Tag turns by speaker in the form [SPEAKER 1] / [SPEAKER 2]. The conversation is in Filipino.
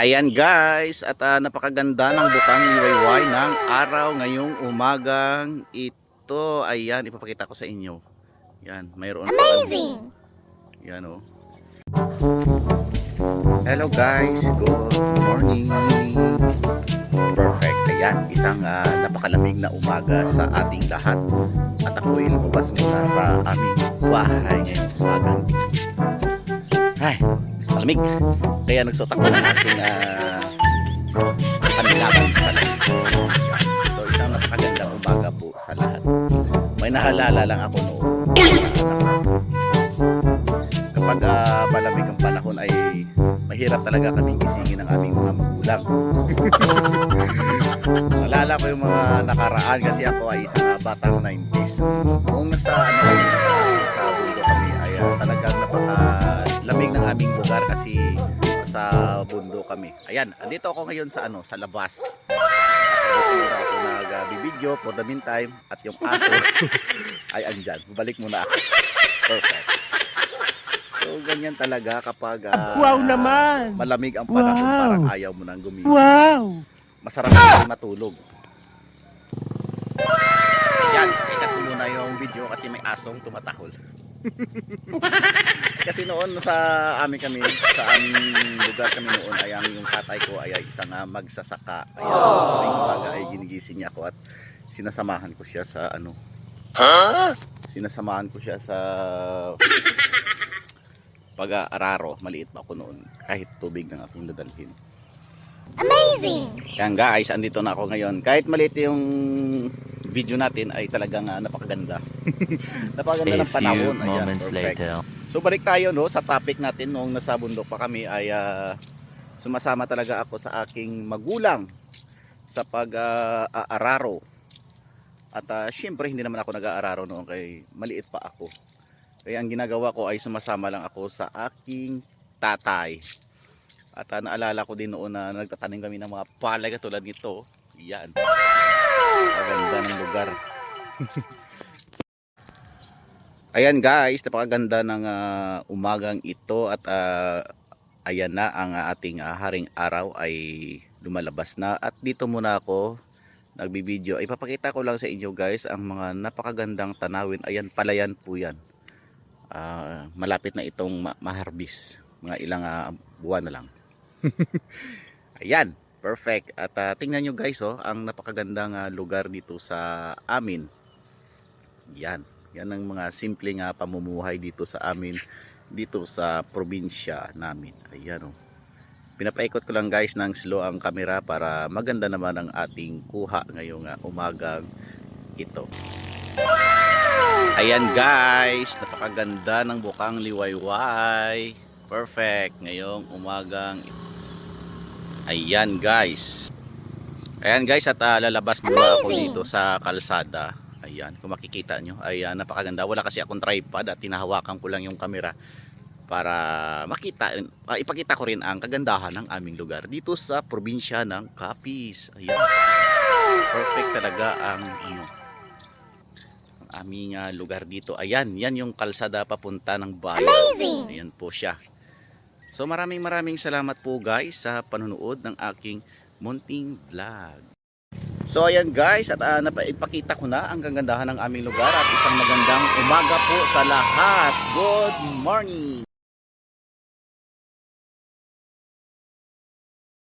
[SPEAKER 1] Ayan guys, at napakaganda ng bukang liwayway ng araw ngayong umagang ito. Ayan, ipapakita ko sa inyo. Yan, mayroon pa. Amazing! Yan oh. Hello guys, good morning. Perfect. Ayan, isang napakalamig na umaga sa ating lahat. At ako'y lumabas muna sa aming bahay ngayong umagang. Ay, malamig. Kaya nagsuot ako ng ating panilaban sa lahat. So isang napakagandang umaga po sa lahat. May nahalala lang ako noon. Kapag malamig ang panahon ay mahirap talaga kaming gisingin ng aming mga magulang. Nalala ko yung mga nakaraan kasi ako ay isang batang 90s. Kung nasa sa bundok kami ay talagang napakalamig ng aming lugar kasi sa bundok kami. Ayan, andito ako ngayon sa sa labas. Dito ako nagbibideo for the meantime at yung aso ay andyan. Balik muna ako. Perfect. So ganyan talaga kapag
[SPEAKER 2] wow naman.
[SPEAKER 1] Malamig ang panahon, parang ayaw mo nang gumising.
[SPEAKER 2] Wow.
[SPEAKER 1] Masarap na matulog. Yan, ikat ko muna yung video kasi may asong tumatahol. Kasi noon sa aming lugar kami noon ay yung tatay ko ay isang magsasaka. Ayan, tuwing umaga ay ginigising niya ako at sinasamahan ko siya sa sinasamahan ko siya sa pag-aararo. Maliit pa ako noon, kahit tubig ng aking dadalhin. Amazing! Yan guys, andito na ako ngayon. Kahit maliit yung video natin ay talagang napakaganda. Napakaganda ng panahon. Ayan, perfect. So balik tayo sa topic natin. Noong nasa bundok pa kami ay sumasama talaga ako sa aking magulang sa pag-aararo. At syempre hindi naman ako nag-aararo noon kay maliit pa ako. Kaya ang ginagawa ko ay sumasama lang ako sa aking tatay. At naalala ko din noon na nagtatanim kami ng mga palay katulad nito. Yan. Maganda ng lugar. Ayan guys, napakaganda ng umagang ito at ayan na ang ating haring araw ay lumalabas na. At dito muna ako nagbibideo. Ipapakita ko lang sa inyo guys ang mga napakagandang tanawin. Ayan, palayan po yan. Malapit na itong maharbis. Mga ilang buwan na lang. Ayan, perfect. At tingnan nyo guys ang napakagandang lugar dito sa amin. Yan ang mga simpleng pamumuhay dito sa amin, dito sa probinsya namin. Ayan pinapaikot ko lang guys ng slow ang camera para maganda naman ang ating kuha ngayong umagang ito. Ayan guys, napakaganda ng bukang liwayway. Perfect ngayong umagang ito. Ayan guys. Ayan guys, at lalabas muna ako dito sa kalsada. Ayan, kung makikita nyo ay napakaganda. Wala kasi akong tripod at tinahawakan ko lang yung camera para makita, ipakita ko rin ang kagandahan ng aming lugar dito sa probinsya ng Capiz. Ayan. Perfect talaga ang aming lugar dito. Ayan, yan yung kalsada papunta ng bayan. Amazing! Ayan po siya. So maraming salamat po guys sa panunood ng aking munting vlog. So ayan guys, at ipakita ko na ang kagandahan ng aming lugar at isang magandang umaga po sa lahat. Good morning!